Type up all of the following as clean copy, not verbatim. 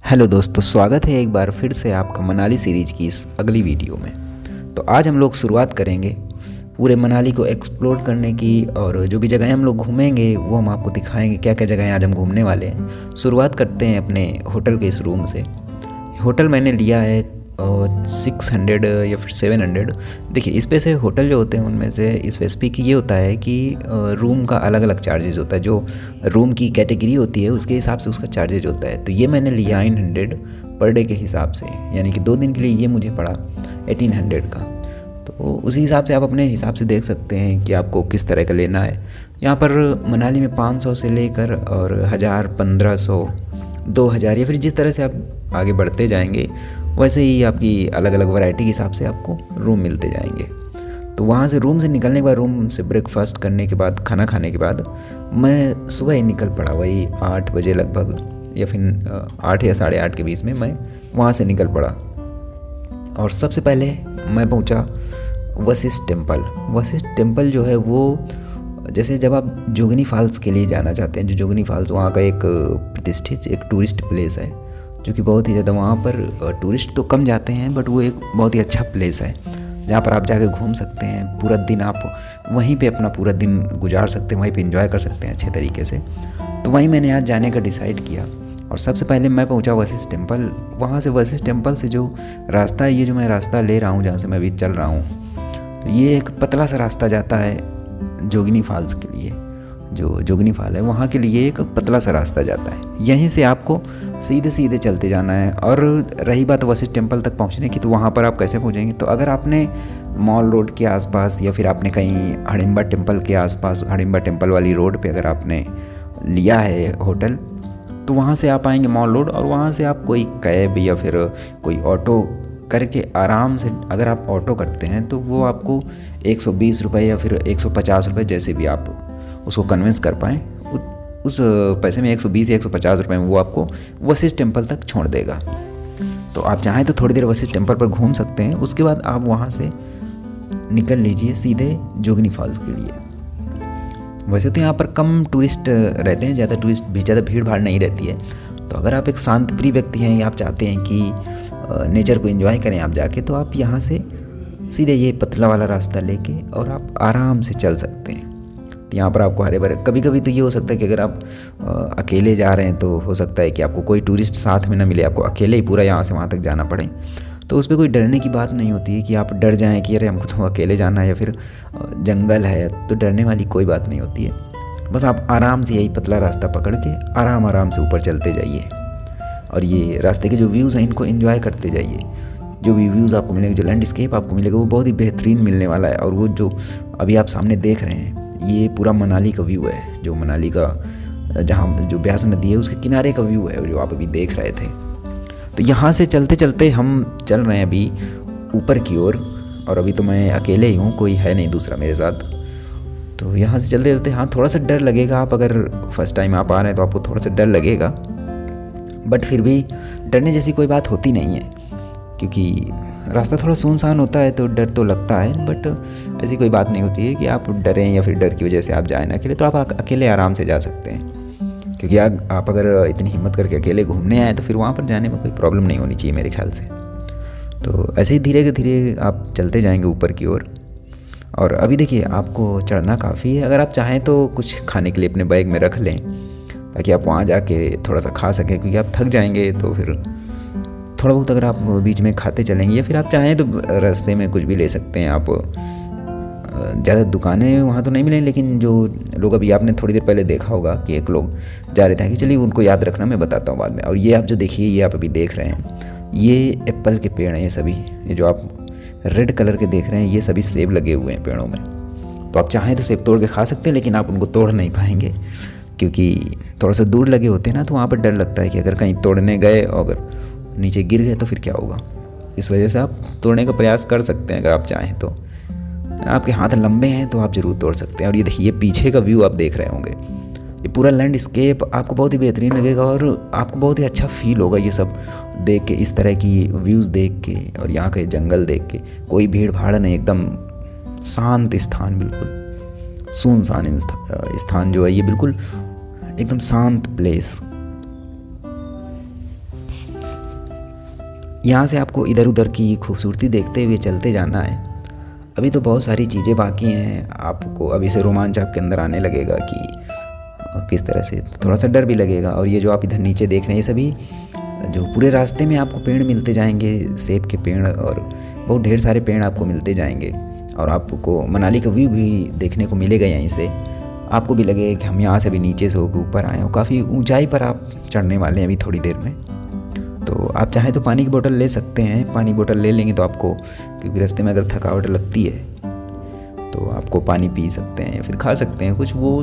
Hello दोस्तों, स्वागत है एक बार फिर से आपका मनाली सीरीज की इस अगली वीडियो में। तो आज हम लोग शुरुआत करेंगे पूरे मनाली को एक्सप्लोर करने की, और जो भी जगहें हम लोग घूमेंगे वो हम आपको दिखाएंगे क्या क्या जगहें आज हम घूमने वाले हैं। शुरुआत करते हैं अपने होटल के इस रूम से। होटल मैंने लिया है 600 या फिर 700। देखिए, इस पे से होटल जो होते हैं उनमें से स्पेसिफिक ये होता है कि रूम का अलग अलग चार्जेज होता है। जो रूम की कैटेगरी होती है उसके हिसाब से उसका चार्जेज होता है। तो ये मैंने लिया 900 पर डे के हिसाब से, यानी कि 2 दिन के लिए ये मुझे पड़ा 1800 का। तो उसी हिसाब से आप अपने हिसाब से देख सकते हैं कि आपको किस तरह का लेना है। यहाँ पर मनाली में 500 से लेकर और 1000, 1500, 2000 या फिर जिस तरह से आप आगे बढ़ते जाएंगे वैसे ही आपकी अलग अलग वैरायटी के हिसाब से आपको रूम मिलते जाएंगे। तो वहाँ से रूम से निकलने के बाद, रूम से ब्रेकफास्ट करने के बाद, खाना खाने के बाद मैं सुबह ही निकल पड़ा, वही 8 बजे लगभग, या फिर 8 या 8:30 के बीच में मैं वहाँ से निकल पड़ा। और सबसे पहले मैं पहुँचा वशिष्ठ टेम्पल। वशिष्ठ टेम्पल जो है वो, जैसे जब आप जोगनी फॉल्स के लिए जाना चाहते हैं, जो जोगनी फॉल्स वहाँ का एक प्रतिष्ठित एक टूरिस्ट प्लेस है, जो कि बहुत ही ज़्यादा, वहाँ पर टूरिस्ट तो कम जाते हैं बट वो एक बहुत ही अच्छा प्लेस है जहाँ पर आप जाके घूम सकते हैं। पूरा दिन आप वहीं पे अपना पूरा दिन गुजार सकते हैं, वहीं पे एंजॉय कर सकते हैं अच्छे तरीके से। तो वहीं मैंने आज जाने का डिसाइड किया और सबसे पहले मैं पहुँचा वशिष्ठ टेम्पल। वहाँ से वशिष्ठ टेम्पल से जो रास्ता है, ये जो मैं रास्ता ले रहा हूँ जहाँ से मैं अभी चल रहा हूँ, तो ये एक पतला सा रास्ता जाता है जोगनी फॉल्स के लिए। जो जोगनी फॉल है वहाँ के लिए एक पतला सा रास्ता जाता है। यहीं से आपको सीधे सीधे चलते जाना है। और रही बात वशिष्ठ टेम्पल तक पहुँचने की, तो वहाँ पर आप कैसे पहुँचेंगे? तो अगर आपने मॉल रोड के आसपास या फिर आपने कहीं हडिम्बा टेम्पल के आसपास, हडिम्बा टेम्पल वाली रोड पे अगर आपने लिया है होटल, तो वहाँ से आप आएंगे मॉल रोड, और वहाँ से आप कोई कैब या फिर कोई ऑटो करके आराम से, अगर आप ऑटो करते हैं तो वो आपको 120 रुपये या फिर 150 रुपये, जैसे भी आप उसको कन्विंस कर पाएँ, उस पैसे में 120 या 150 रुपये में वो आपको वशिष्ठ टेम्पल तक छोड़ देगा। तो आप चाहें तो थोड़ी देर वशिष्ठ टेम्पल पर घूम सकते हैं। उसके बाद आप वहाँ से निकल लीजिए सीधे जोगनी फॉल्स के लिए। वैसे तो यहाँ पर कम टूरिस्ट रहते हैं, ज़्यादा भीड़ भाड़ नहीं रहती है। तो अगर आप एक शांत प्रिय व्यक्ति हैं या आप चाहते हैं कि नेचर को एंजॉय करें आप जाके, तो आप यहाँ से सीधे ये पतला वाला रास्ता लेके और आप आराम से चल सकते हैं। तो यहाँ पर आपको हरे भरे, कभी कभी तो ये हो सकता है कि अगर आप अकेले जा रहे हैं तो हो सकता है कि आपको कोई टूरिस्ट साथ में ना मिले, आपको अकेले ही पूरा यहाँ से वहाँ तक जाना पड़े। तो उस पर कोई डरने की बात नहीं होती है कि आप डर जाएं कि अरे हमको तो अकेले जाना है या फिर जंगल है, तो डरने वाली कोई बात नहीं होती है। बस आप आराम से यही पतला रास्ता पकड़ के आराम से ऊपर चलते जाइए, और ये रास्ते के जो व्यूज़ हैं इनको एंजॉय करते जाइए। जो भी व्यूज़ आपको मिलेंगे, जो लैंडस्केप आपको मिलेगा, वो बहुत ही बेहतरीन मिलने वाला है। और वो जो अभी आप सामने देख रहे हैं, ये पूरा मनाली का व्यू है। जो मनाली का, जहाँ जो ब्यास नदी है उसके किनारे का व्यू है जो आप अभी देख रहे थे। तो यहाँ से चलते चलते हम चल रहे हैं अभी ऊपर की ओर, और अभी तो मैं अकेले ही हूँ, कोई है नहीं दूसरा मेरे साथ। तो यहाँ से चलते चलते, हाँ, थोड़ा सा डर लगेगा। आप अगर फर्स्ट टाइम आप आ रहे हैं तो आपको थोड़ा सा डर लगेगा, बट फिर भी डरने जैसी कोई बात होती नहीं है, क्योंकि रास्ता थोड़ा सुनसान होता है तो डर तो लगता है, बट ऐसी कोई बात नहीं होती है कि आप डरें या फिर डर की वजह से आप जाएं ना अकेले। तो आप अकेले आराम से जा सकते हैं, क्योंकि आप अगर इतनी हिम्मत करके अकेले घूमने आए तो फिर वहाँ पर जाने में कोई प्रॉब्लम नहीं होनी चाहिए मेरे ख्याल से। तो ऐसे ही धीरे धीरे आप चलते जाएंगे ऊपर की ओर। और अभी देखिए, आपको चढ़ना काफ़ी है। अगर आप चाहें तो कुछ खाने के लिए अपने बैग में रख लें, ताकि आप वहाँ जाके थोड़ा सा खा सकें, क्योंकि आप थक जाएंगे। तो फिर थोड़ा बहुत अगर आप बीच में खाते चलेंगे, या फिर आप चाहें तो रास्ते में कुछ भी ले सकते हैं। आप ज़्यादा दुकानें वहाँ तो नहीं मिलेंगी, लेकिन जो लोग, अभी आपने थोड़ी देर पहले देखा होगा कि एक लोग जा रहे थे, कि चलिए उनको याद रखना, मैं बताता हूँ बाद में। और ये आप जो देखिए, ये आप अभी देख रहे हैं, ये एप्पल के पेड़ हैं। ये सभी, ये जो आप रेड कलर के देख रहे हैं, ये सभी सेब लगे हुए हैं पेड़ों में। तो आप चाहें तो सेब तोड़ के खा सकते हैं, लेकिन आप उनको तोड़ नहीं पाएंगे, क्योंकि थोड़ा सा दूर लगे होते हैं ना, तो वहाँ पर डर लगता है कि अगर कहीं तोड़ने गए और अगर नीचे गिर गए तो फिर क्या होगा। इस वजह से आप तोड़ने का प्रयास कर सकते हैं अगर आप चाहें तो। आपके हाथ लंबे हैं तो आप ज़रूर तोड़ सकते हैं। और ये देखिए, पीछे का व्यू आप देख रहे होंगे, ये पूरा लैंडस्केप आपको बहुत ही बेहतरीन लगेगा, और आपको बहुत ही अच्छा फील होगा ये सब देख के, इस तरह की व्यूज़ देख के, और यहाँ के जंगल देख के। कोई भीड़ भाड़ नहीं, एकदम शांत स्थान, बिल्कुल सुनसान स्थान जो है ये, बिल्कुल एकदम शांत प्लेस। यहाँ से आपको इधर उधर की खूबसूरती देखते हुए चलते जाना है। अभी तो बहुत सारी चीज़ें बाकी हैं, आपको अभी से रोमांच आपके अंदर आने लगेगा कि किस तरह से, थोड़ा सा डर भी लगेगा। और ये जो आप इधर नीचे देख रहे हैं, ये सभी जो पूरे रास्ते में आपको पेड़ मिलते जाएंगे, सेब के पेड़ और बहुत ढेर सारे पेड़ आपको मिलते जाएंगे। और आपको मनाली का व्यू भी देखने को मिलेगा यहीं से। आपको भी लगेगा कि हम यहाँ से भी नीचे से होकर ऊपर आए हो। काफ़ी ऊंचाई पर आप चढ़ने वाले हैं अभी थोड़ी देर में। तो आप चाहें तो पानी की बोतल ले सकते हैं, पानी बोतल ले लेंगे तो आपको, क्योंकि रास्ते में अगर थकावट लगती है तो आपको पानी पी सकते हैं या फिर खा सकते हैं कुछ, वो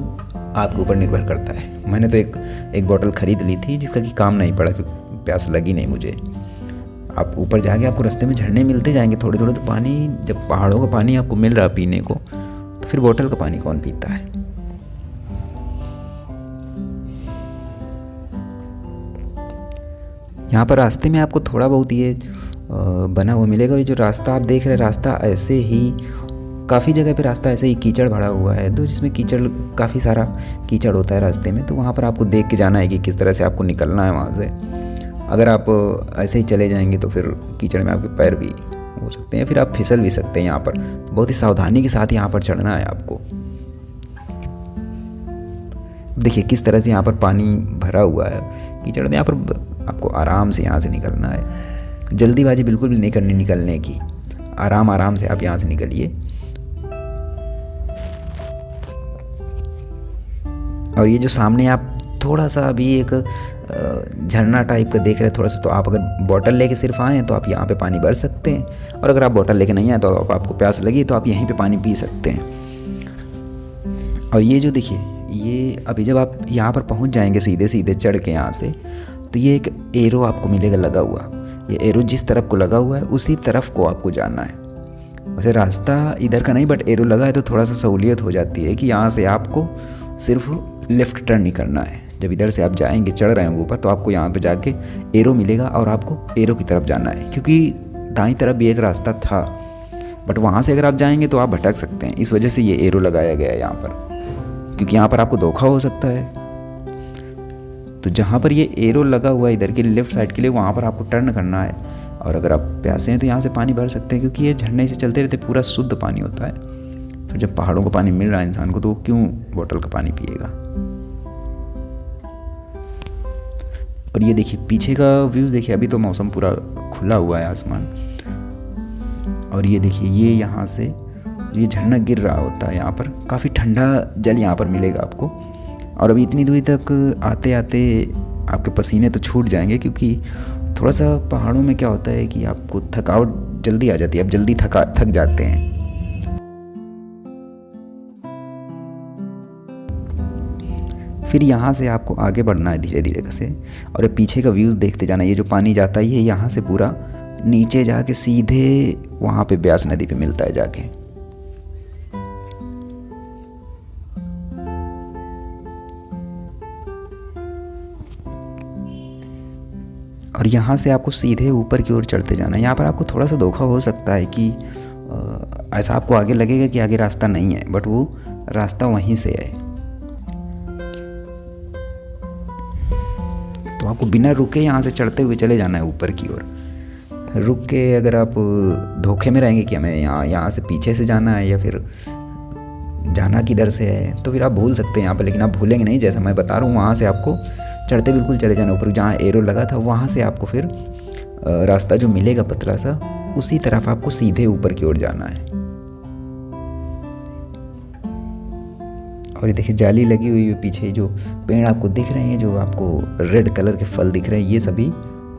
आपके ऊपर निर्भर करता है। मैंने तो एक बोतल ख़रीद ली थी जिसका कि काम नहीं पड़ा, क्योंकि प्यास लगी नहीं मुझे। आप ऊपर जाके आपको रास्ते में झरने मिलते जाएंगे थोड़े थोड़े, तो पानी, जब पहाड़ों का पानी आपको मिल रहा पीने को, तो फिर बोतल का पानी कौन पीता है। यहाँ पर रास्ते में आपको थोड़ा बहुत ये बना हुआ मिलेगा। ये जो रास्ता आप देख रहे हैं, रास्ता ऐसे ही काफ़ी जगह पे रास्ता ऐसे ही कीचड़ भरा हुआ है, तो जिसमें कीचड़, काफ़ी सारा कीचड़ होता है रास्ते में। तो वहाँ पर आपको देख के जाना है कि किस तरह से आपको निकलना है वहाँ से। अगर आप ऐसे ही चले जाएंगे तो फिर कीचड़ में आपके पैर भी हो सकते हैं, फिर आप फिसल भी सकते हैं यहाँ पर। तो बहुत ही सावधानी के साथ यहाँ पर चढ़ना है आपको। देखिए किस तरह से यहाँ पर पानी भरा हुआ है कीचड़ में। यहाँ पर आपको आराम से यहाँ से निकलना है, जल्दीबाजी बिल्कुल भी नहीं करनी निकलने की। आराम आराम से आप यहाँ से निकलिए। और ये जो सामने आप थोड़ा सा अभी एक झरना टाइप का देख रहे हैं थोड़ा सा, तो आप अगर बोतल लेके सिर्फ आए हैं तो आप यहाँ पे पानी भर सकते हैं। और अगर आप बोतल लेके नहीं आए तो आपको प्यास लगी तो आप यहीं पे पानी पी सकते हैं। और ये जो देखिए, ये अभी जब आप यहाँ पर पहुँच जाएंगे सीधे सीधे चढ़ के यहाँ से, तो ये एक एरो आपको मिलेगा लगा हुआ। ये एरो जिस तरफ को लगा हुआ है उसी तरफ को आपको जाना है। वैसे रास्ता इधर का नहीं, बट एरो लगा है तो थोड़ा सा सहूलियत हो जाती है कि यहाँ से आपको सिर्फ लेफ़्ट टर्न ही करना है। जब इधर से आप जाएंगे, चढ़ रहे होंगे ऊपर, तो आपको यहाँ पे जाके एरो मिलेगा और आपको एरो की तरफ जाना है। क्योंकि दाईं तरफ भी एक रास्ता था, बट वहाँ से अगर आप जाएंगे तो आप भटक सकते हैं। इस वजह से ये एरो लगाया गया है यहाँ पर, क्योंकि यहाँ पर आपको धोखा हो सकता है। तो जहाँ पर ये एरो लगा हुआ है इधर के लेफ़्ट साइड के लिए, वहाँ पर आपको टर्न करना है। और अगर आप प्यासे हैं तो यहाँ से पानी भर सकते हैं, क्योंकि ये झरने से चलते रहते पूरा शुद्ध पानी होता है। फिर जब पहाड़ों का पानी मिल रहा है इंसान को, तो वो क्यों बोतल का पानी पिएगा। और ये देखिए पीछे का व्यू देखिए, अभी तो मौसम पूरा खुला हुआ है आसमान। और ये देखिए, ये यहाँ से ये झरना गिर रहा होता है, यहाँ पर काफ़ी ठंडा जल यहाँ पर मिलेगा आपको। और अभी इतनी दूरी तक आते आते आपके पसीने तो छूट जाएंगे, क्योंकि थोड़ा सा पहाड़ों में क्या होता है कि आपको थकावट जल्दी आ जाती है, आप जल्दी थक जाते हैं। फिर यहाँ से आपको आगे बढ़ना है धीरे धीरे से, और पीछे का व्यूज़ देखते जाना। ये जो पानी जाता है ये यहाँ से पूरा नीचे जाके सीधे वहाँ पे ब्यास नदी पे मिलता है जाके। और यहाँ से आपको सीधे ऊपर की ओर चढ़ते जाना है। यहाँ पर आपको थोड़ा सा धोखा हो सकता है कि ऐसा आपको आगे लगेगा कि आगे रास्ता नहीं है, बट वो रास्ता वहीं से है। तो आपको बिना रुके यहाँ से चढ़ते हुए चले जाना है ऊपर की ओर। रुक के अगर आप धोखे में रहेंगे कि हमें यहाँ से पीछे से जाना है या फिर जाना किधर से है, तो फिर आप भूल सकते हैं यहाँ पर। लेकिन आप भूलेंगे नहीं, जैसा मैं बता रहा हूँ वहाँ से आपको चढ़ते बिल्कुल चले जाना ऊपर। जहाँ एरो लगा था वहाँ से आपको फिर रास्ता जो मिलेगा पतला सा, उसी तरफ आपको सीधे ऊपर की ओर जाना है। और ये देखिए जाली लगी हुई है पीछे, जो पेड़ आपको दिख रहे हैं, जो आपको रेड कलर के फल दिख रहे हैं, ये सभी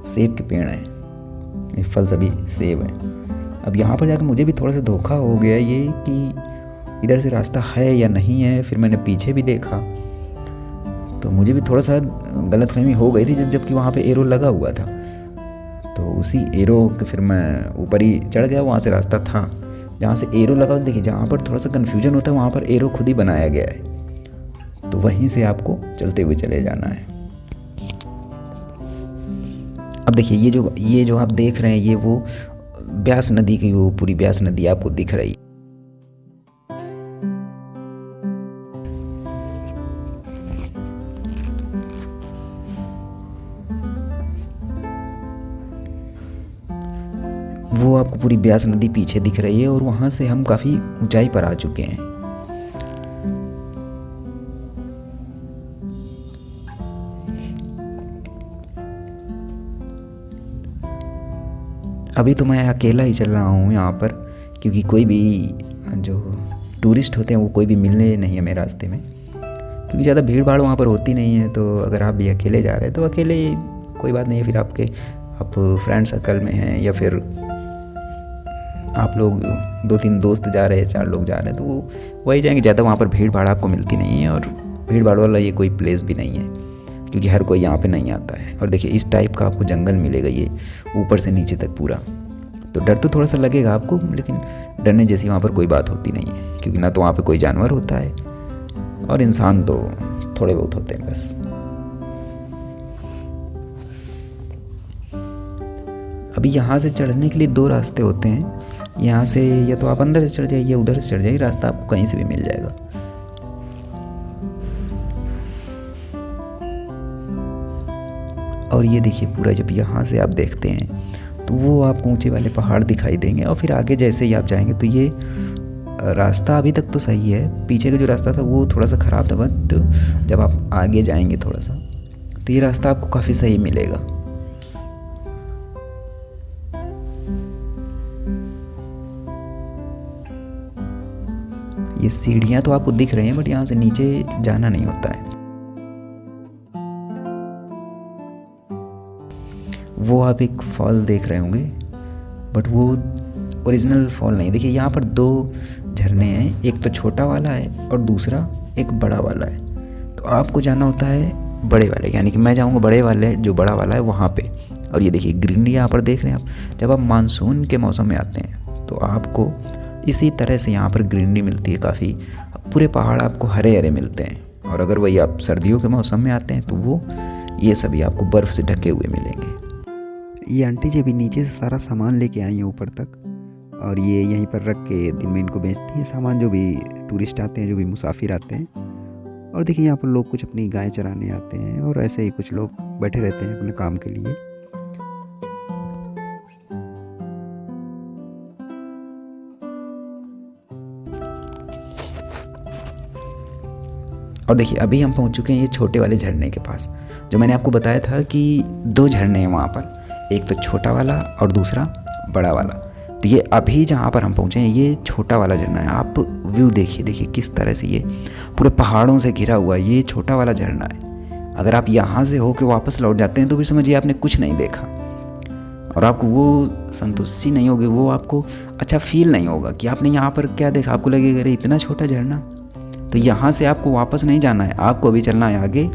सेब के पेड़ हैं। ये फल सभी सेब हैं। अब यहाँ पर जाकर मुझे भी थोड़ा सा धोखा हो गया ये कि इधर से रास्ता है या नहीं है। फिर मैंने पीछे भी देखा तो मुझे भी थोड़ा सा गलतफहमी हो गई थी, जबकि वहाँ पे एरो लगा हुआ था। तो उसी एरो के फिर मैं ऊपर ही चढ़ गया, वहाँ से रास्ता था। जहाँ से एरो लगा, देखिए जहाँ पर थोड़ा सा कन्फ्यूजन होता है वहाँ पर एरो खुद ही बनाया गया है, तो वहीं से आपको चलते हुए चले जाना है। अब देखिए ये जो आप देख रहे हैं, ये वो ब्यास नदी की, वो पूरी ब्यास नदी आपको दिख रही है। वो आपको पूरी ब्यास नदी पीछे दिख रही है और वहाँ से हम काफ़ी ऊंचाई पर आ चुके हैं। अभी तो मैं अकेला ही चल रहा हूँ यहाँ पर, क्योंकि कोई भी जो टूरिस्ट होते हैं वो कोई भी मिलने नहीं है मेरे रास्ते में, क्योंकि ज़्यादा भीड़ भाड़ वहाँ पर होती नहीं है। तो अगर आप भी अकेले जा रहे हैं तो अकेले कोई बात नहीं है। फिर आप फ्रेंड सर्कल में हैं या फिर आप लोग 2-3 दोस्त जा रहे हैं, 4 लोग जा रहे हैं, तो वो वही जाएंगे। ज़्यादा वहाँ पर भीड़ भाड़ आपको मिलती नहीं है और भीड़ भाड़ वाला ये कोई प्लेस भी नहीं है, क्योंकि हर कोई यहाँ पे नहीं आता है। और देखिए इस टाइप का आपको जंगल मिलेगा, ये ऊपर से नीचे तक पूरा। तो डर तो थोड़ा सा लगेगा आपको, लेकिन डरने जैसी वहाँ पर कोई बात होती नहीं है, क्योंकि ना तो वहाँ पे कोई जानवर होता है और इंसान तो थोड़े बहुत होते हैं बस। अभी यहाँ से चढ़ने के लिए 2 रास्ते होते हैं। यहाँ से या तो आप अंदर से चढ़ जाइए या उधर से चढ़ जाइए, रास्ता आपको कहीं से भी मिल जाएगा। और ये देखिए पूरा जब यहाँ से आप देखते हैं तो वो आपको ऊंचे वाले पहाड़ दिखाई देंगे। और फिर आगे जैसे ही आप जाएंगे तो ये रास्ता अभी तक तो सही है, पीछे का जो रास्ता था वो थोड़ा सा ख़राब था, बट जब आप आगे जाएंगे थोड़ा सा तो ये रास्ता आपको काफ़ी सही मिलेगा। ये सीढ़ियाँ तो आपको दिख रही हैं, बट यहाँ से नीचे जाना नहीं होता है। वो आप एक फॉल देख रहे होंगे, बट वो ओरिजिनल फॉल नहीं। देखिए यहाँ पर 2 झरने हैं, एक तो छोटा वाला है और दूसरा एक बड़ा वाला है। तो आपको जाना होता है बड़े वाले, यानी कि मैं जाऊँगा बड़े वाले, जो बड़ा वाला है वहाँ पे। और ये देखिए ग्रीनरी यहाँ पर देख रहे हैं आप। जब आप मानसून के मौसम में आते हैं तो आपको इसी तरह से यहाँ पर ग्रीनरी मिलती है काफ़ी, पूरे पहाड़ आपको हरे हरे मिलते हैं। और अगर वही आप सर्दियों के मौसम में आते हैं तो वो ये सभी आपको बर्फ़ से ढके हुए मिलेंगे। ये आंटी जी भी नीचे से सारा सामान लेके आई हैं ऊपर तक, और ये यहीं पर रख के दिन में इनको बेचती है सामान, जो भी टूरिस्ट आते हैं, जो भी मुसाफिर आते हैं। और देखिए यहाँ पर लोग कुछ अपनी गाय चराने आते हैं और ऐसे ही कुछ लोग बैठे रहते हैं अपने काम के लिए। और देखिए अभी हम पहुंच चुके हैं ये छोटे वाले झरने के पास, जो मैंने आपको बताया था कि 2 झरने हैं वहाँ पर, एक तो छोटा वाला और दूसरा बड़ा वाला। तो ये अभी जहाँ पर हम पहुँचे हैं ये छोटा वाला झरना है। आप व्यू देखिए किस तरह से ये पूरे पहाड़ों से घिरा हुआ है, ये छोटा वाला झरना है। अगर आप यहाँ से होकर वापस लौट जाते हैं तो फिर समझिए आपने कुछ नहीं देखा, और आपको वो संतुष्टि नहीं होगी, वो आपको अच्छा फील नहीं होगा कि आपने यहाँ पर क्या देखा। आपको लगेगा अरे इतना छोटा झरना। तो यहाँ से आपको वापस नहीं जाना है, आपको अभी चलना है आगे।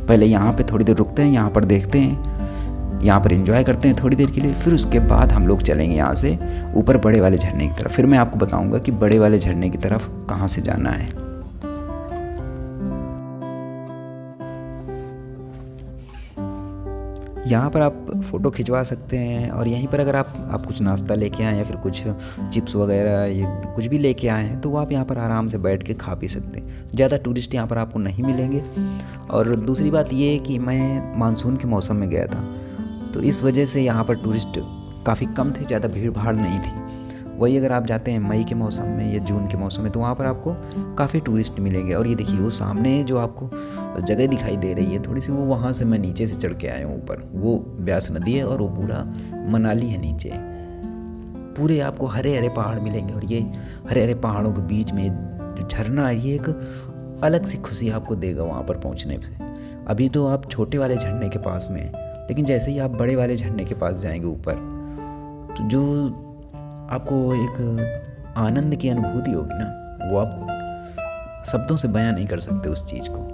पहले यहाँ पे थोड़ी देर रुकते हैं, यहाँ पर देखते हैं, यहाँ पर एंजॉय करते हैं थोड़ी देर के लिए, फिर उसके बाद हम लोग चलेंगे यहाँ से ऊपर बड़े वाले झरने की तरफ। फिर मैं आपको बताऊँगा कि बड़े वाले झरने की तरफ कहाँ से जाना है। यहाँ पर आप फ़ोटो खिंचवा सकते हैं, और यहीं पर अगर आप कुछ नाश्ता लेके आए या फिर कुछ चिप्स वगैरह या कुछ भी लेके आए हैं तो वो आप यहाँ पर आराम से बैठ के खा पी सकते हैं। ज़्यादा टूरिस्ट यहाँ पर आपको नहीं मिलेंगे। और दूसरी बात ये है कि मैं मानसून के मौसम में गया था, तो इस वजह से यहाँ पर टूरिस्ट काफ़ी कम थे, ज़्यादा भीड़ भाड़ नहीं थी। वही अगर आप जाते हैं मई के मौसम में या जून के मौसम में तो वहाँ पर आपको काफ़ी टूरिस्ट मिलेंगे। और ये देखिए वो सामने जो आपको जगह दिखाई दे रही है थोड़ी सी, वो वहाँ से मैं नीचे से चढ़ के आया हूँ ऊपर। वो ब्यास नदी है और वो पूरा मनाली है नीचे। पूरे आपको हरे हरे पहाड़ मिलेंगे, और ये हरे हरे पहाड़ों के बीच में जो झरना है ये एक अलग सी खुशी आपको देगा वहाँ पर पहुँचने से। अभी तो आप छोटे वाले झरने के पास में हैं, लेकिन जैसे ही आप बड़े वाले झरने के पास जाएंगे ऊपर, तो जो आपको एक आनंद की अनुभूति होगी ना, वो आप शब्दों से बयां नहीं कर सकते उस चीज़ को।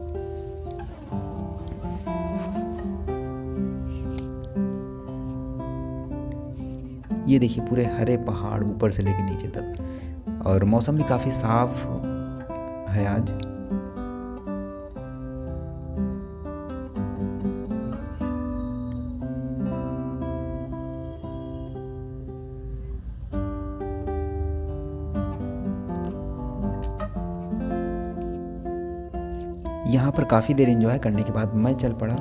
ये देखिए पूरे हरे पहाड़ ऊपर से लेकर नीचे तक, और मौसम भी काफ़ी साफ है आज। यहाँ पर काफ़ी देर एंजॉय करने के बाद मैं चल पड़ा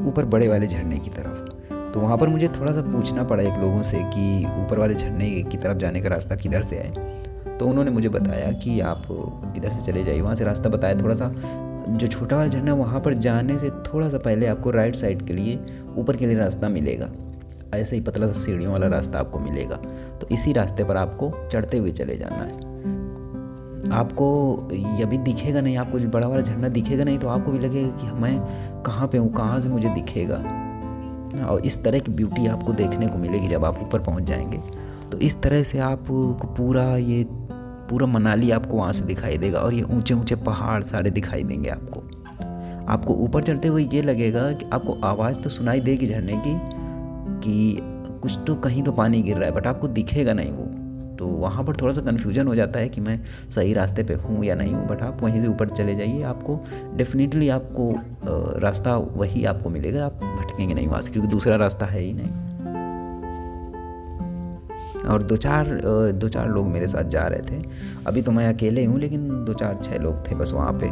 ऊपर बड़े वाले झरने की तरफ। तो वहाँ पर मुझे थोड़ा सा पूछना पड़ा एक लोगों से कि ऊपर वाले झरने की तरफ जाने का रास्ता किधर से है। तो उन्होंने मुझे बताया कि आप इधर से चले जाइए, वहाँ से रास्ता बताया। थोड़ा सा जो छोटा वाला झरना वहाँ पर जाने से थोड़ा सा पहले आपको राइट साइड के लिए ऊपर के लिए रास्ता मिलेगा, ऐसे ही पतला सा सीढ़ियों वाला रास्ता आपको मिलेगा। तो इसी रास्ते पर आपको चढ़ते हुए चले जाना है। आपको ये भी दिखेगा नहीं, आपको जो बड़ा वाला झरना दिखेगा नहीं, तो आपको भी लगेगा कि मैं कहाँ पे हूँ, कहाँ से मुझे दिखेगा। और इस तरह की ब्यूटी आपको देखने को मिलेगी जब आप ऊपर पहुँच जाएंगे। तो इस तरह से आपको पूरा मनाली आपको वहाँ से दिखाई देगा, और ये ऊंचे ऊंचे पहाड़ सारे दिखाई देंगे आपको ऊपर चढ़ते हुए ये लगेगा कि आपको आवाज़ तो सुनाई देगी झरने की कि कुछ तो कहीं तो पानी गिर रहा है, बट आपको दिखेगा नहीं वो। तो वहाँ पर थोड़ा सा कन्फ्यूजन हो जाता है कि मैं सही रास्ते पे हूँ या नहीं हूँ। बट आप वहीं से ऊपर चले जाइए, आपको डेफिनेटली आपको रास्ता वही आपको मिलेगा, आप भटकेंगे नहीं वहाँ से, क्योंकि दूसरा रास्ता है ही नहीं। और दो चार लोग मेरे साथ जा रहे थे। अभी तो मैं अकेले हूँ, लेकिन 2-4-6 लोग थे बस वहाँ पे।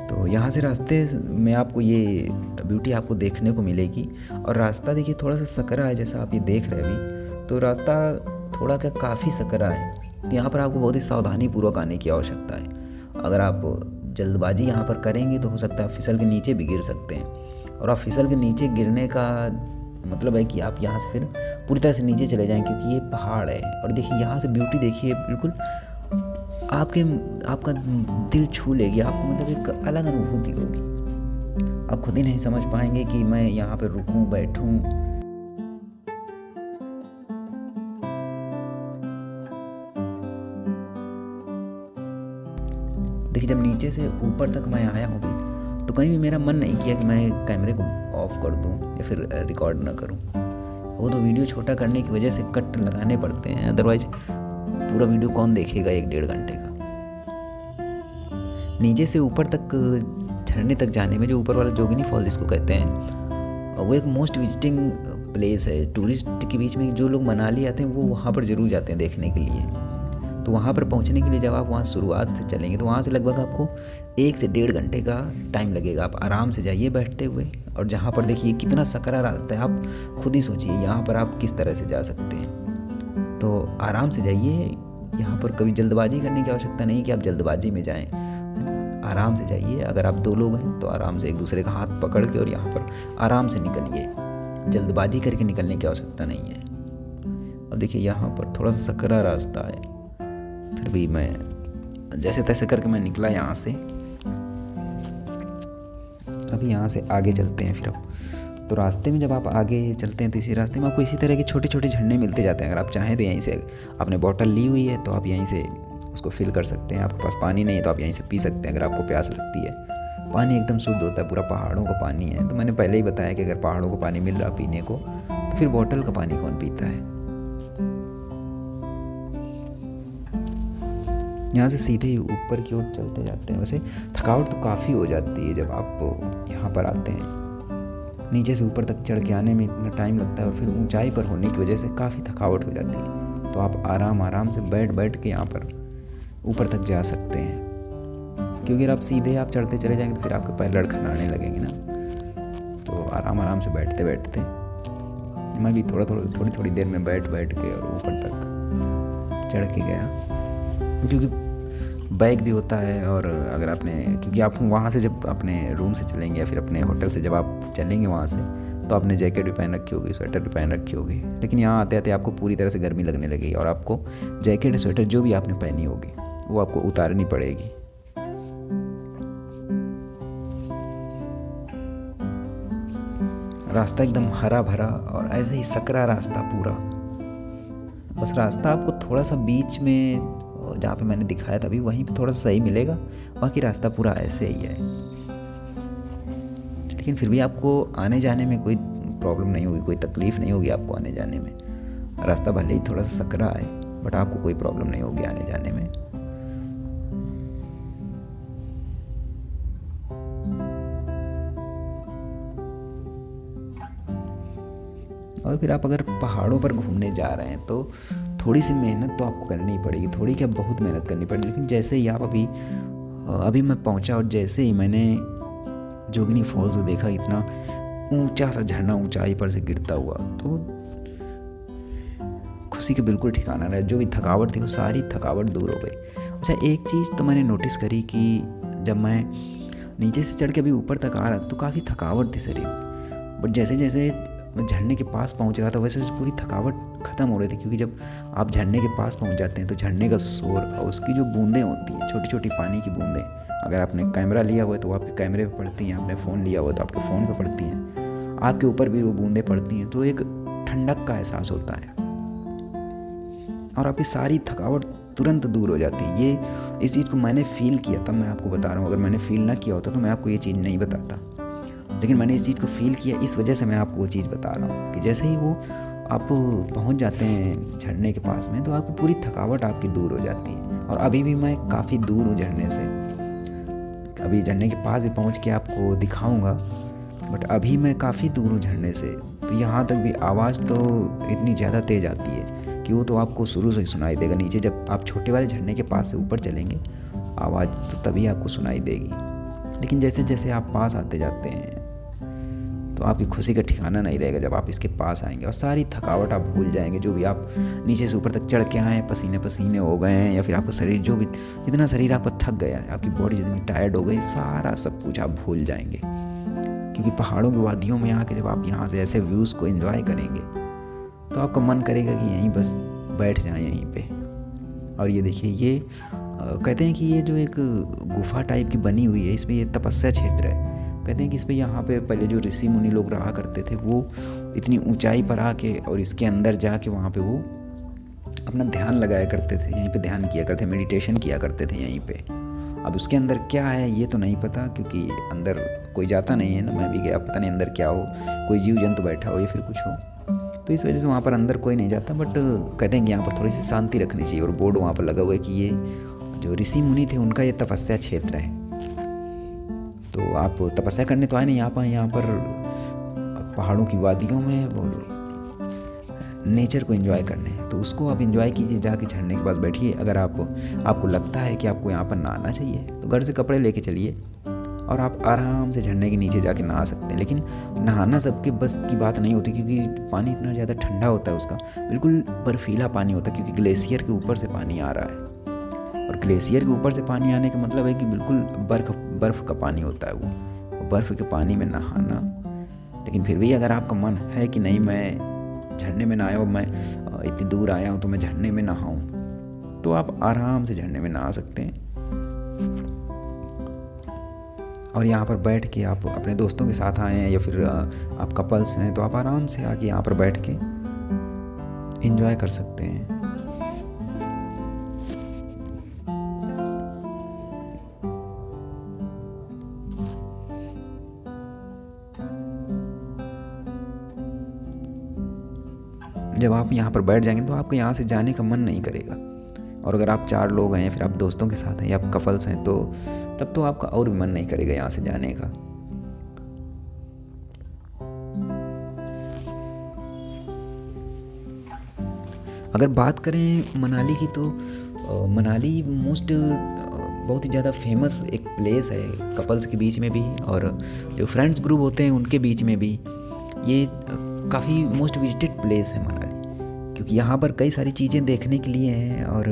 तो यहाँ से रास्ते में आपको ये ब्यूटी आपको देखने को मिलेगी। और रास्ता देखिए थोड़ा सा सकरा है, जैसा आप ये देख रहे हैं अभी। तो रास्ता थोड़ा क्या काफ़ी सकरा है, तो यहाँ पर आपको बहुत ही सावधानी पूर्वक आने की आवश्यकता है। अगर आप जल्दबाजी यहाँ पर करेंगे तो हो सकता है फिसल के नीचे भी गिर सकते हैं। और आप फिसल के नीचे गिरने का मतलब है कि आप यहाँ से फिर पूरी तरह से नीचे चले जाएं, क्योंकि ये पहाड़ है। और देखिए यहाँ से ब्यूटी देखिए, बिल्कुल आपका दिल छू लेगी, आपको मतलब एक अलग अनुभूति होगी। आप खुद ही नहीं समझ पाएंगे कि मैं यहाँ पे रुकूं, बैठूं। देखिए जब नीचे से ऊपर तक मैं आया हूँ भी, तो कहीं भी मेरा मन नहीं किया कि मैं कैमरे को ऑफ कर दूं या फिर रिकॉर्ड ना करूं। वो तो वीडियो छोटा करने की वजह से कट लगाने पड़ते हैं, अदरवाइज पूरा वीडियो कौन देखेगा 1-1.5 घंटे का। नीचे से ऊपर तक झरने तक जाने में, जो ऊपर वाला जोगिनी फॉल जिसको कहते हैं, वो एक मोस्ट विजिटिंग प्लेस है। टूरिस्ट के बीच में जो लोग मनाली आते हैं वो वहाँ पर ज़रूर जाते हैं देखने के लिए। तो वहाँ पर पहुँचने के लिए जब आप वहाँ शुरुआत से चलेंगे तो वहाँ से लगभग आपको 1 से 1.5 घंटे का टाइम लगेगा। आप आराम से जाइए बैठते हुए। और जहाँ पर देखिए कितना सकरा रास्ता है, आप खुद ही सोचिए यहाँ पर आप किस तरह से जा सकते हैं। तो आराम से जाइए, यहाँ पर कभी जल्दबाजी करने की आवश्यकता नहीं कि आप जल्दबाजी में जाएँ। आराम से जाइए। अगर आप 2 लोग हैं तो आराम से एक दूसरे का हाथ पकड़ के और यहाँ पर आराम से निकलिए, जल्दबाजी करके निकलने की आवश्यकता नहीं है। अब देखिए यहाँ पर थोड़ा सा सकरा रास्ता है, फिर भी मैं जैसे तैसे करके मैं निकला यहाँ से। अभी यहाँ से आगे चलते हैं फिर। अब तो रास्ते में जब आप आगे चलते हैं तो इसी रास्ते में आपको इसी तरह के छोटे छोटे झरने मिलते जाते हैं। अगर आप चाहें तो यहीं से, आपने बॉटल ली हुई है तो आप यहीं से उसको फिल कर सकते हैं। आपके पास पानी नहीं है तो आप यहीं से पी सकते हैं अगर आपको प्यास लगती है। पानी एकदम शुद्ध होता है, पूरा पहाड़ों का पानी है। तो मैंने पहले ही बताया कि अगर पहाड़ों का पानी मिल रहा पीने को तो फिर बॉटल का पानी कौन पीता है। यहाँ से सीधे ही ऊपर की ओर चलते जाते हैं। वैसे थकावट तो काफ़ी हो जाती है जब आप यहाँ पर आते हैं। नीचे से ऊपर तक चढ़ के आने में इतना टाइम लगता है और फिर ऊंचाई पर होने की वजह से काफ़ी थकावट हो जाती है। तो आप आराम से बैठ के यहाँ पर ऊपर तक जा सकते हैं, क्योंकि अगर आप सीधे आप चढ़ते चले जाएंगे तो फिर आपके पैर लड़खड़ाने लगेंगे ना। तो आराम से बैठते मैं भी थोड़ी देर में बैठ के और ऊपर तक चढ़ के गया, क्योंकि बैग भी होता है। और अगर आपने, क्योंकि आप वहाँ से जब अपने रूम से चलेंगे या फिर अपने होटल से जब आप चलेंगे वहाँ से, तो आपने जैकेट भी पहन रखी होगी, स्वेटर भी पहन रखी होगी। लेकिन यहाँ आते आते आपको पूरी तरह से गर्मी लगने लगेगी और आपको जैकेट स्वेटर जो भी आपने पहनी होगी वो आपको उतारनी पड़ेगी। रास्ता एकदम हरा भरा और ऐसे ही सकरा रास्ता पूरा। बस रास्ता आपको थोड़ा सा बीच में जहाँ पे मैंने दिखाया था अभी, वहीं पे थोड़ा सा सही मिलेगा, बाकी रास्ता पूरा ऐसे ही है। लेकिन फिर भी आपको आने जाने में कोई प्रॉब्लम नहीं होगी, कोई तकलीफ़ नहीं होगी आपको आने जाने में। रास्ता भले ही थोड़ा सा सकरा है बट आपको कोई प्रॉब्लम नहीं होगी आने जाने में। और फिर आप अगर पहाड़ों पर घूमने जा रहे हैं तो थोड़ी सी मेहनत तो आपको करनी ही पड़ेगी, थोड़ी क्या बहुत मेहनत करनी पड़ेगी। लेकिन जैसे ही आप अभी मैं पहुंचा और जैसे ही मैंने जोगिनी फॉल्स को देखा, इतना ऊंचा सा झरना ऊंचाई पर से गिरता हुआ, तो खुशी के बिल्कुल ठिकाना रहा। जो भी थकावट थी वो सारी थकावट दूर हो गई। अच्छा, एक चीज़ तो मैंने नोटिस करी कि जब मैं नीचे से चढ़ के अभी ऊपर तक आ रहा तो काफ़ी थकावट थी शरीर में, बट जैसे जैसे मैं झरने के पास पहुंच रहा था वैसे वैसे पूरी थकावट ख़त्म हो रही थी। क्योंकि जब आप झरने के पास पहुंच जाते हैं तो झरने का शोर और उसकी जो बूंदें होती हैं, छोटी छोटी पानी की बूंदें, अगर आपने कैमरा लिया हुआ है तो वो आपके कैमरे पे पड़ती हैं, आपने फ़ोन लिया हुआ तो आपके फ़ोन पे पड़ती हैं, आपके ऊपर भी वो बूंदें पड़ती हैं, तो एक ठंडक का एहसास होता है और आपकी सारी थकावट तुरंत दूर हो जाती है। ये इस चीज़ को मैंने फ़ील किया, तब मैं आपको बता रहा हूँ। अगर मैंने फ़ील ना किया होता तो मैं आपको ये चीज़ नहीं बताता, लेकिन मैंने इस चीज़ को फ़ील किया, इस वजह से मैं आपको वो चीज़ बता रहा हूँ कि जैसे ही वो आप पहुँच जाते हैं झरने के पास में तो आपकी पूरी थकावट आपकी दूर हो जाती है। और अभी भी मैं काफ़ी दूर हूँ झरने से, अभी झरने के पास भी पहुँच के आपको दिखाऊँगा, बट अभी मैं काफ़ी दूर हूँ झरने से। तो यहाँ तक भी आवाज़ तो इतनी ज़्यादा तेज़ आती है कि वो तो आपको शुरू से ही सुनाई देगा। नीचे जब आप छोटे वाले झरने के पास से ऊपर चलेंगे आवाज़ तो तभी आपको सुनाई देगी, लेकिन जैसे जैसे आप पास आते जाते हैं तो आपकी खुशी का ठिकाना नहीं रहेगा जब आप इसके पास आएंगे, और सारी थकावट आप भूल जाएंगे। जो भी आप नीचे से ऊपर तक चढ़ के आए हैं, पसीने पसीने हो गए हैं, या फिर आपका शरीर जो भी जितना शरीर आपका थक गया है, आपकी बॉडी जितनी टायर्ड हो गई, सारा सब कुछ आप भूल जाएंगे। क्योंकि पहाड़ों की वादियों में आके जब आप यहाँ से ऐसे व्यूज़ को एंजॉय करेंगे तो आपका मन करेगा कि यहीं बस बैठ जाएं यहीं पे। और ये देखिए, ये कहते हैं कि ये जो एक गुफा टाइप की बनी हुई है, इसमें ये तपस्या क्षेत्र है। कहते हैं कि इस पे यहाँ पे पहले जो ऋषि मुनि लोग रहा करते थे वो इतनी ऊंचाई पर आके और इसके अंदर जाके वहाँ पे वो अपना ध्यान लगाया करते थे, यहीं पे ध्यान किया करते, मेडिटेशन किया करते थे यहीं पे। अब उसके अंदर क्या है ये तो नहीं पता, क्योंकि अंदर कोई जाता नहीं है ना, मैं भी गया, पता नहीं अंदर क्या हो, कोई जीव जंतु बैठा हो या फिर कुछ हो, तो इस वजह से वहाँ पर अंदर कोई नहीं जाता। बट कहते हैं कि यहाँ पर थोड़ी सी शांति रखनी चाहिए, और बोर्ड वहाँ पर लगा हुआ है कि ये जो ऋषि मुनि थे उनका ये तपस्या क्षेत्र है। तो आप तपस्या करने तो आए नहीं, यहाँ पर पहाड़ों की वादियों में और नेचर को एंजॉय करने, तो उसको आप एंजॉय कीजिए, जाके झरने के पास बैठिए। अगर आपको लगता है कि आपको यहाँ पर नहाना चाहिए तो घर से कपड़े लेके चलिए और आप आराम से झरने के नीचे जाके नहा सकते हैं। लेकिन नहाना सबके बस की बात नहीं होती, क्योंकि पानी इतना ज़्यादा ठंडा होता है, उसका बिल्कुल बर्फीला पानी होता है, क्योंकि ग्लेशियर के ऊपर से पानी आ रहा है। और ग्लेशियर के ऊपर से पानी आने का मतलब है कि बिल्कुल बर्फ़ का पानी होता है वो बर्फ़ के पानी में नहाना। लेकिन फिर भी अगर आपका मन है कि नहीं, मैं झरने में नहाया हूँ, मैं इतनी दूर आया हूँ तो मैं झरने में नहाऊँ, तो आप आराम से झरने में नहा सकते हैं। और यहाँ पर बैठ के आप अपने दोस्तों के साथ आए हैं या फिर आप कपल्स हैं तो आप आराम से आके यहाँ पर बैठ के एंजॉय कर सकते हैं। जब आप यहाँ पर बैठ जाएंगे तो आपको यहाँ से जाने का मन नहीं करेगा। और अगर आप 4 लोग हैं, फिर आप दोस्तों के साथ हैं या आप कपल्स हैं, तो तब तो आपका और भी मन नहीं करेगा यहाँ से जाने का। अगर बात करें मनाली की, तो मनाली बहुत ही ज़्यादा फेमस एक प्लेस है, कपल्स के बीच में भी और जो फ्रेंड्स ग्रुप होते हैं उनके बीच में भी। ये काफ़ी मोस्ट विजिटेड प्लेस है मनाली, क्योंकि यहाँ पर कई सारी चीज़ें देखने के लिए हैं। और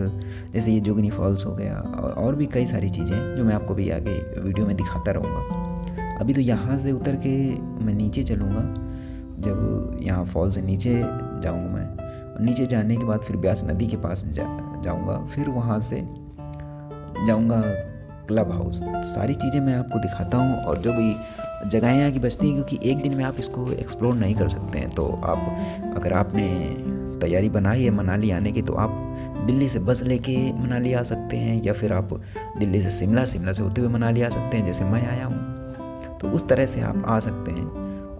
जैसे ये जोगनी फॉल्स हो गया और भी कई सारी चीज़ें जो मैं आपको भी आगे वीडियो में दिखाता रहूँगा। अभी तो यहाँ से उतर के मैं नीचे चलूँगा, जब यहाँ फॉल से नीचे जाऊँगा मैं, नीचे जाने के बाद फिर ब्यास नदी के पास जाऊँगा, फिर वहाँ से जाऊँगा क्लब हाउस। तो सारी चीज़ें मैं आपको दिखाता हूँ, और जो भी जगहें यहाँ की बचती हैं, क्योंकि एक दिन में आप इसको एक्सप्लोर नहीं कर सकते हैं। तो अगर आपने तैयारी बनाई है मनाली आने की, तो आप दिल्ली से बस लेके मनाली आ सकते हैं, या फिर आप दिल्ली से शिमला से होते हुए मनाली आ सकते हैं, जैसे मैं आया हूँ। तो उस तरह से आप आ सकते हैं।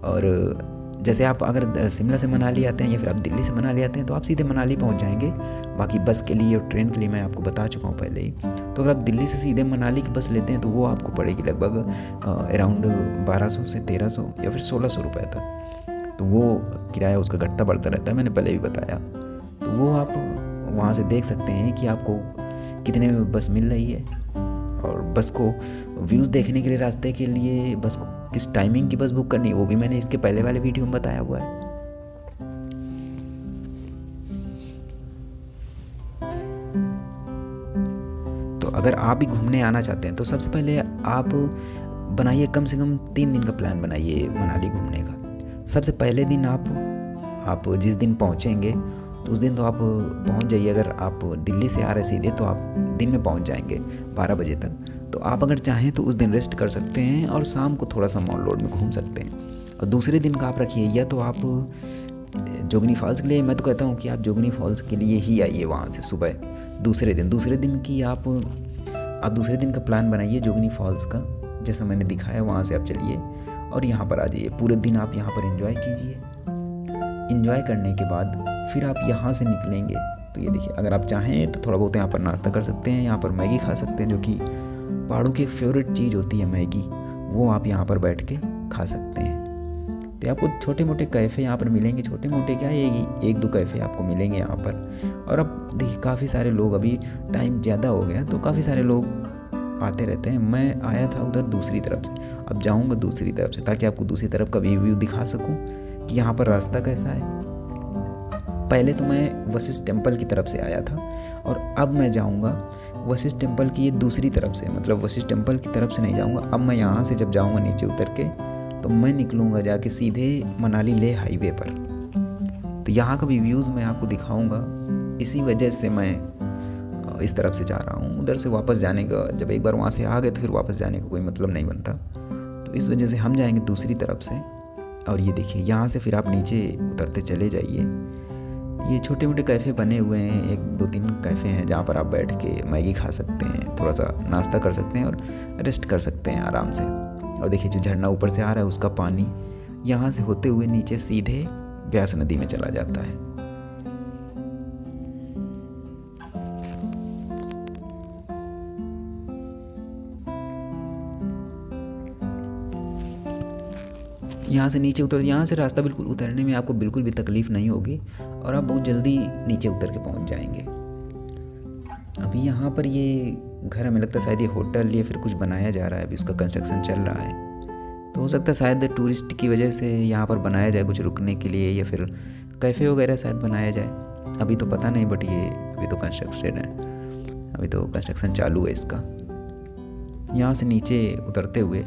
और जैसे आप अगर शिमला से मनाली आते हैं या फिर आप दिल्ली से मनाली आते हैं तो आप सीधे मनाली पहुंच जाएंगे। बाकी बस के लिए और ट्रेन के लिए मैं आपको बता चुका हूं पहले ही। तो अगर आप दिल्ली से सीधे मनाली की बस लेते हैं तो वो आपको पड़ेगी लगभग अराउंड 1200 से 1300 या फिर 1600 रुपये तक। तो वो किराया उसका घटता बढ़ता रहता है, मैंने पहले भी बताया। तो वो आप वहाँ से देख सकते हैं कि आपको कितने में बस मिल रही है। और बस को व्यूज़ देखने के लिए, रास्ते के लिए बस को किस टाइमिंग की बस बुक करनी है वो भी मैंने इसके पहले वाले वीडियो में बताया हुआ है। तो अगर आप भी घूमने आना चाहते हैं तो सबसे पहले आप बनाइए कम से कम 3 दिन का प्लान बनाइए मनाली घूमने का। सबसे पहले दिन आप जिस दिन पहुंचेंगे तो उस दिन तो आप पहुंच जाइए। अगर आप दिल्ली से आ रहे सीधे तो आप दिन में पहुंच जाएंगे 12 बजे तक। तो आप अगर चाहें तो उस दिन रेस्ट कर सकते हैं और शाम को थोड़ा सा मॉल रोड में घूम सकते हैं। और दूसरे दिन का आप रखिए, या तो आप जोगनी फॉल्स के लिए, मैं तो कहता हूँ कि आप जोगनी फॉल्स के लिए ही आइए वहाँ से सुबह। दूसरे दिन की आप दूसरे दिन का प्लान बनाइए जोगनी फॉल्स का, जैसा मैंने दिखाया वहाँ से आप चलिए और यहाँ पर आ जाइए। पूरे दिन आप यहाँ पर एंजॉय कीजिए। एंजॉय करने के बाद फिर आप यहाँ से निकलेंगे तो ये देखिए, अगर आप चाहें तो थोड़ा बहुत यहाँ पर नाश्ता कर सकते हैं, यहाँ पर मैगी खा सकते हैं, जो कि पहाड़ों की फेवरेट चीज़ होती है मैगी, वो आप यहाँ पर बैठ के खा सकते हैं। तो आपको छोटे मोटे कैफ़े यहाँ पर मिलेंगे, छोटे मोटे क्या, ये 1-2 कैफ़े आपको मिलेंगे यहाँ पर। और अब देखिए काफ़ी सारे लोग, अभी टाइम ज़्यादा हो गया तो काफ़ी सारे लोग आते रहते हैं। मैं आया था उधर दूसरी तरफ से, अब जाऊँगा दूसरी तरफ से ताकि आपको दूसरी तरफ का व्यू दिखा सकूँ कि यहाँ पर रास्ता कैसा है। पहले तो मैं वशिष्ठ टेम्पल की तरफ से आया था और अब मैं जाऊँगा वशिष्ठ टेम्पल की ये दूसरी तरफ से, मतलब वशिष्ठ टेम्पल की तरफ से नहीं जाऊँगा। अब मैं यहाँ से जब जाऊँगा नीचे उतर के तो मैं निकलूँगा जाके सीधे मनाली लेह हाईवे पर। तो यहाँ का भी व्यूज़ मैं आपको दिखाऊँगा। इसी वजह से मैं इस तरफ से जा रहा हूँ। उधर से वापस जाने का, जब एक बार वहाँ से आ गए तो फिर वापस जाने का कोई मतलब नहीं बनता। तो इस वजह से हम जाएंगे दूसरी तरफ से। और ये देखिए यहाँ से फिर आप नीचे उतरते चले जाइए। ये छोटे मोटे कैफ़े बने हुए हैं, 1-2-3 कैफ़े हैं जहाँ पर आप बैठ के मैगी खा सकते हैं, थोड़ा सा नाश्ता कर सकते हैं और रेस्ट कर सकते हैं आराम से। और देखिए जो झरना ऊपर से आ रहा है उसका पानी यहाँ से होते हुए नीचे सीधे ब्यास नदी में चला जाता है। यहाँ से नीचे यहाँ से रास्ता बिल्कुल उतरने में आपको बिल्कुल भी तकलीफ़ नहीं होगी और आप बहुत जल्दी नीचे उतर के पहुँच जाएंगे। अभी यहाँ पर ये घर, हमें लगता है शायद ये होटल या फिर कुछ बनाया जा रहा है, अभी उसका कंस्ट्रक्शन चल रहा है। तो हो सकता है शायद टूरिस्ट की वजह से यहाँ पर बनाया जाए कुछ रुकने के लिए, या फिर कैफ़े वगैरह शायद बनाया जाए। अभी तो पता नहीं, बट ये अभी तो कंस्ट्रक्शन है, अभी तो कंस्ट्रक्शन चालू है इसका। यहाँ से नीचे उतरते हुए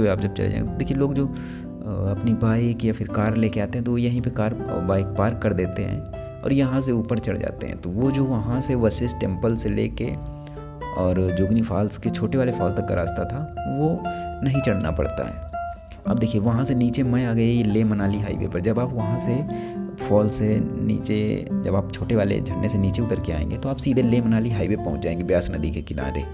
आप जब चले जाएंगे, देखिए लोग जो अपनी बाइक या फिर कार लेके आते हैं तो यहीं पे कार और बाइक पार्क कर देते हैं और यहाँ से ऊपर चढ़ जाते हैं। तो वो जो वहाँ से वशिष्ठ टेम्पल से लेके और जोगनी फॉल्स के छोटे वाले फॉल तक का रास्ता था वो नहीं चढ़ना पड़ता है। अब देखिए वहाँ से नीचे मैं आ गई लेह मनाली हाईवे पर। जब आप वहाँ से फॉल से नीचे, जब आप छोटे वाले झरने से नीचे उतर के आएंगे तो आप सीधे लेह मनाली हाईवे पहुँच जाएंगे ब्यास नदी के किनारे।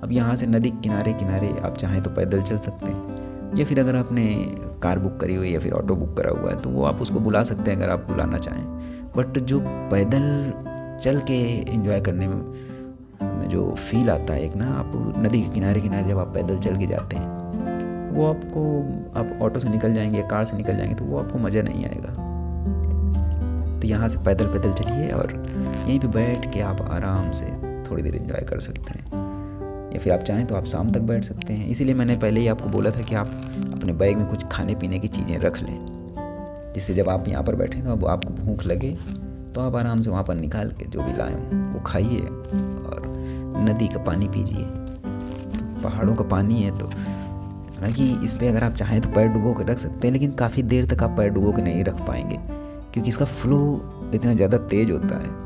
अब यहाँ से नदी किनारे आप चाहें तो पैदल चल सकते हैं, या फिर अगर आपने कार बुक करी हुई है या फिर ऑटो बुक करा हुआ है तो वो आप उसको बुला सकते हैं अगर आप बुलाना चाहें। बट जो पैदल चल के एंजॉय करने में जो फील आता है एक ना, आप नदी के किनारे जब आप पैदल चल के जाते हैं वो आप ऑटो से निकल जाएंगे या कार से निकल जाएंगे तो वो आपको मज़ा नहीं आएगा। तो यहाँ से पैदल चलिए और यहीं पे बैठ के आप आराम से थोड़ी देर एंजॉय कर सकते हैं, या फिर आप चाहें तो आप शाम तक बैठ सकते हैं। इसीलिए मैंने पहले ही आपको बोला था कि आप अपने बैग में कुछ खाने पीने की चीज़ें रख लें, जिससे जब आप यहाँ पर बैठें तो अब आपको भूख लगे तो आप आराम से वहाँ पर निकाल के जो भी लाएं वो खाइए और नदी का पानी पीजिए। पहाड़ों का पानी है तो हालांकि इस पर अगर आप चाहें तो पैर डुबो के रख सकते हैं, लेकिन काफ़ी देर तक आप पैर डुबो के नहीं रख पाएंगे क्योंकि इसका फ्लो इतना ज़्यादा तेज़ होता है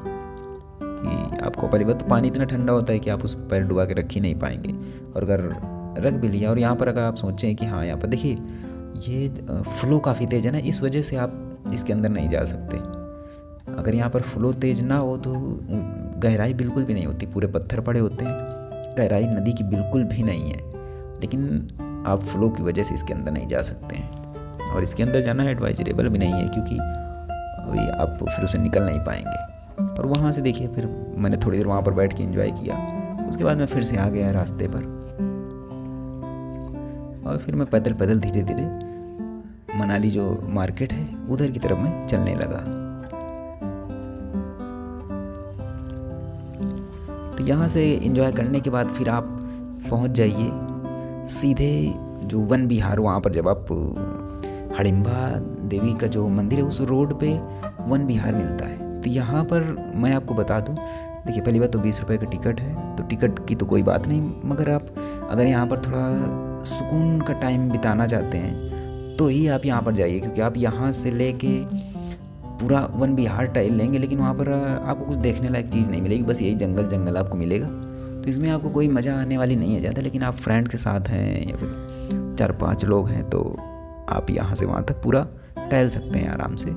कि आपको पहली बात तो पानी इतना ठंडा होता है कि आप उस पैर डुबा के रख ही नहीं पाएंगे। और अगर रख भी लिया, और यहाँ पर अगर आप सोचें कि हाँ यहाँ पर देखिए ये फ्लो काफ़ी तेज़ है ना, इस वजह से आप इसके अंदर नहीं जा सकते। अगर यहाँ पर फ्लो तेज़ ना हो तो गहराई बिल्कुल भी नहीं होती, पूरे पत्थर पड़े होते हैं, गहराई नदी की बिल्कुल भी नहीं है, लेकिन आप फ्लो की वजह से इसके अंदर नहीं जा सकते हैं। और इसके अंदर जाना एडवाइजरेबल भी नहीं है क्योंकि अभी आप फिर उसे निकल नहीं पाएंगे। और वहाँ से देखिए फिर मैंने थोड़ी देर वहाँ पर बैठ के एंजॉय किया, उसके बाद मैं फिर से आ गया रास्ते पर और फिर मैं पैदल धीरे धीरे मनाली जो मार्केट है उधर की तरफ मैं चलने लगा। तो यहाँ से एंजॉय करने के बाद फिर आप पहुंच जाइए सीधे जो वन विहार, वहाँ पर जब आप हडिम्बा देवी का जो मंदिर है उस रोड पे वन विहार मिलता है। तो यहाँ पर मैं आपको बता दूँ, देखिए पहली बात तो 20 रुपये का टिकट है, तो टिकट की तो कोई बात नहीं, मगर आप अगर यहाँ पर थोड़ा सुकून का टाइम बिताना चाहते हैं तो ही आप यहाँ पर जाइए, क्योंकि आप यहाँ से लेके पूरा वन विहार टहल लेंगे लेकिन वहाँ पर आपको कुछ देखने लायक चीज़ नहीं मिलेगी, बस यही जंगल जंगल आपको मिलेगा। तो इसमें आपको कोई मज़ा आने वाली नहीं है ज़्यादा। लेकिन आप फ्रेंड के साथ हैं या फिर 4-5 लोग हैं तो आप यहाँ से वहाँ तक पूरा टहल सकते हैं आराम से।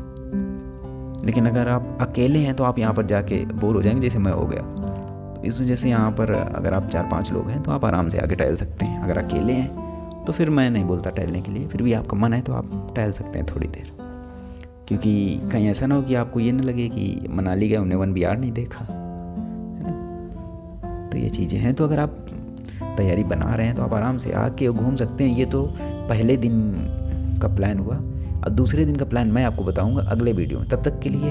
लेकिन अगर आप अकेले हैं तो आप यहाँ पर जाके बोर हो जाएंगे, जैसे मैं हो गया। तो इस वजह से यहाँ पर अगर आप 4-5 लोग हैं तो आप आराम से आके टहल सकते हैं। अगर अकेले हैं तो फिर मैं नहीं बोलता टहलने के लिए, फिर भी आपका मन है तो आप टहल सकते हैं थोड़ी देर, क्योंकि कहीं ऐसा ना हो कि आपको ये ना लगे कि मनाली गए उन्हें वन विहार नहीं देखा, है ना। तो ये चीज़ें हैं। तो अगर आप तैयारी बना रहे हैं तो आप आराम से आके घूम सकते हैं। ये तो पहले दिन का प्लान हुआ, और दूसरे दिन का प्लान मैं आपको बताऊंगा अगले वीडियो में। तब तक के लिए